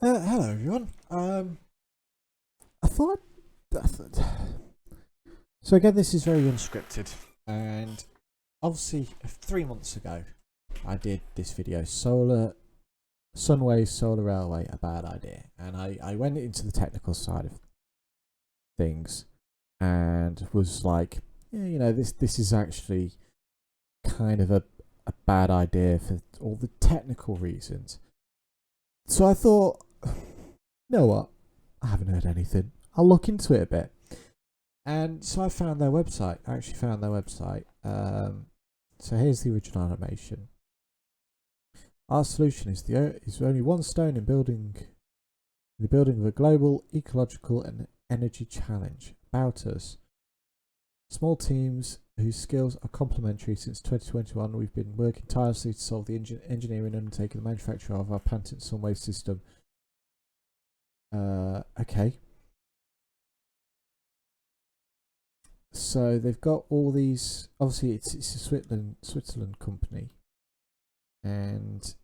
Hello everyone. I thought, I thought so again. This is very unscripted, and obviously 3 months ago, I did this video, Sunway's solar railway, a bad idea, and I went into the technical side of things, and was like, yeah, this is actually kind of a bad idea for all the technical reasons. So I thought, you know what? I haven't heard anything. I'll look into it a bit. And so I found their website. I actually found their website. So here's the original animation. Our solution is only one stone in the building of a global ecological and energy challenge. About us, small teams whose skills are complementary. Since 2021, we've been working tirelessly to solve the engineering undertaking, the manufacture of our patent Sunway system. Okay. So they've got all these. Obviously, it's a Switzerland company, and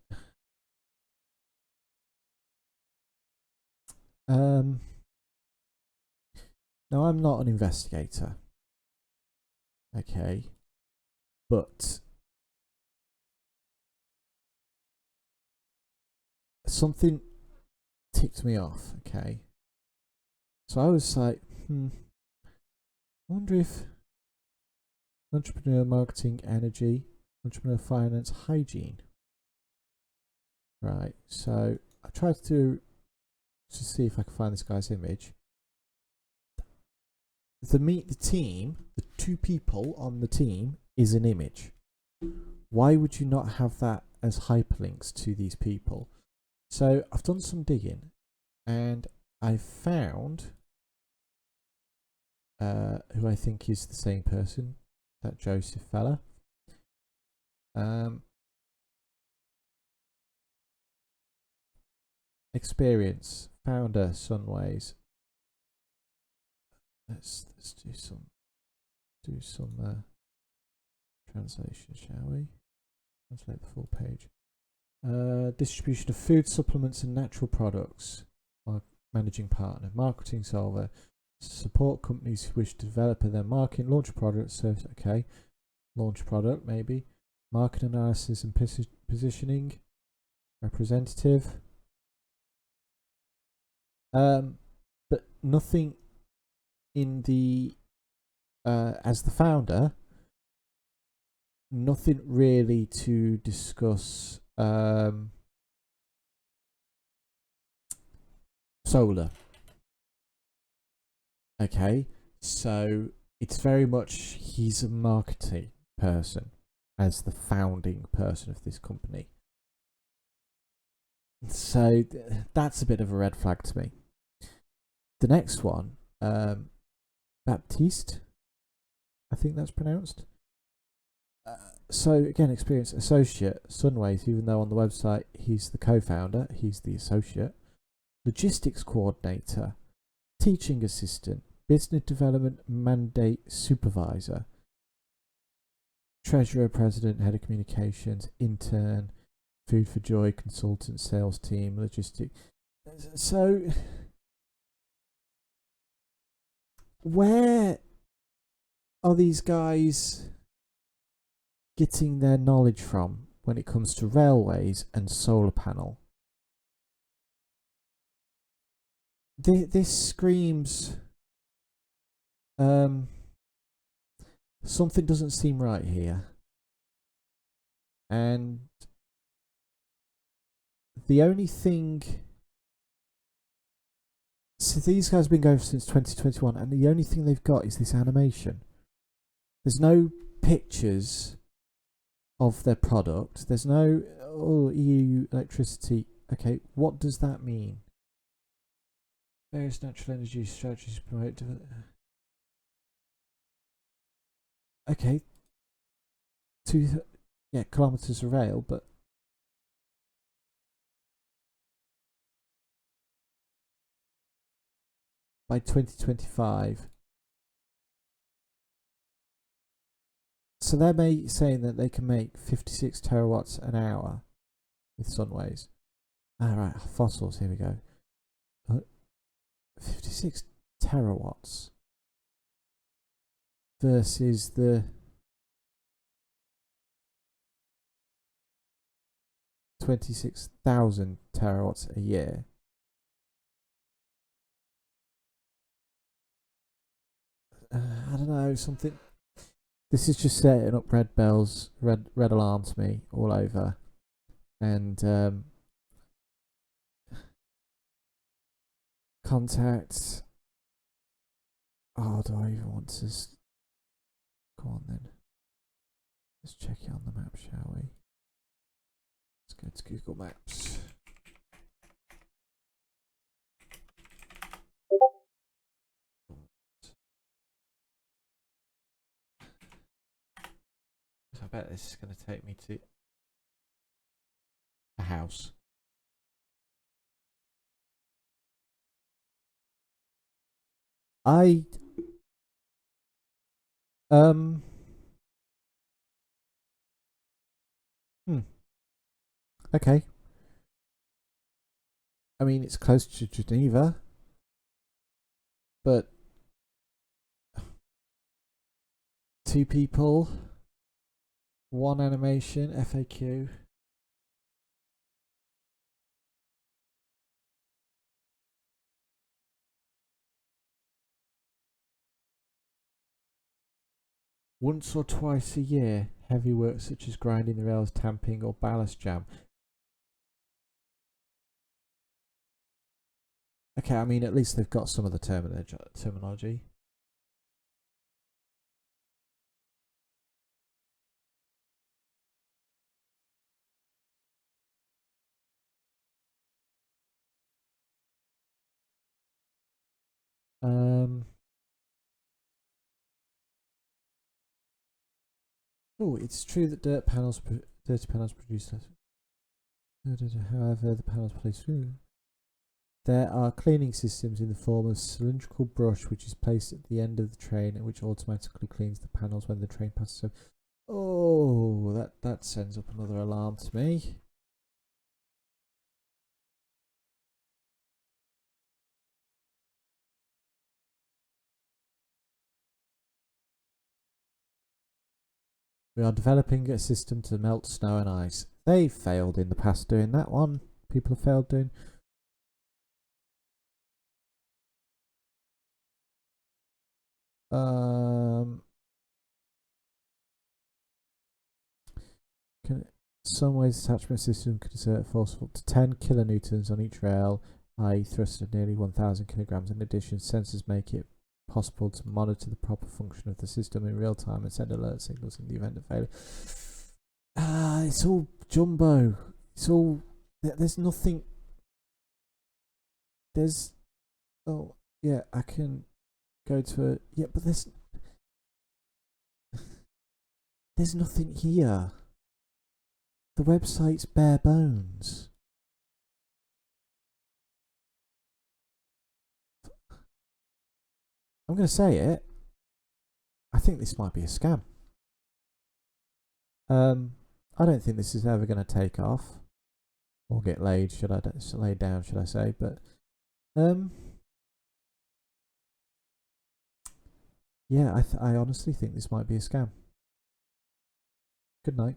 now I'm not an investigator. Okay, but something ticked me off. Okay, so I was like, I wonder if entrepreneur marketing, energy, entrepreneur finance, hygiene. Right. So I tried to see if I can find this guy's image. The team, the two people on the team is an image. Why would you not have that as hyperlinks to these people? So I've done some digging, and I found who I think is the same person, that Joseph fella. Experience, founder, Sunways. Let's do some translation, shall we? Translate the full page. Distribution of food, supplements, and natural products. Managing partner, marketing solver. Support companies who wish to develop their market, launch product, service. Okay, launch product maybe. Market analysis and positioning. Representative. But nothing in the as the founder. Nothing really to discuss solar. Okay, so it's very much he's a marketing person as the founding person of this company. So that's a bit of a red flag to me. The next one, Baptiste, I think that's pronounced. So again, experienced associate, Sunways, even though on the website he's the co-founder, he's the associate. Logistics coordinator, teaching assistant, business development mandate supervisor, treasurer, president, head of communications, intern, food for joy, consultant, sales team, logistics. So where are these guys getting their knowledge from when it comes to railways and solar panel? This screams something doesn't seem right here, and the only thing, so these guys have been going since 2021, and the only thing they've got is this animation. There's no pictures of their product. There's no EU electricity. Okay, what does that mean? Various natural energy strategies promote. Okay, kilometers of rail, but by 2025. So they're saying that they can make 56 terawatts an hour with Sunways. Alright, fossils, here we go. 56 terawatts versus the 26,000 terawatts a year. I don't know, something. This is just setting up red bells, red alarm to me all over, and contacts. Oh, do I even want to? Go on then. Let's check it on the map, shall we? Let's go to Google Maps. I bet this is going to take me to a house. Okay. I mean, it's close to Geneva, but 2 people, 1 animation, FAQ. Once or twice a year, heavy work such as grinding the rails, tamping, or ballast jam. Okay, I mean, at least they've got some of the terminology. Oh, it's true that dirty panels produce less. However, the panels place through. There are cleaning systems in the form of cylindrical brush which is placed at the end of the train and which automatically cleans the panels when the train passes over. Oh, that sends up another alarm to me. We are developing a system to melt snow and ice. They've failed in the past doing that one. People have failed doing. Some ways attachment system could exert force of up to 10 kilonewtons on each rail, i.e. thrust of nearly 1,000 kilograms. In addition, sensors make it possible to monitor the proper function of the system in real time and send alert signals in the event of failure. It's all jumbo. It's all. There's nothing. There's. Oh, yeah, I can go to a. Yeah, but there's nothing here. The website's bare bones. I'm going to say it. I think this might be a scam. I don't think this is ever going to take off or get laid. Laid down? Should I say? But yeah, I honestly think this might be a scam. Good night.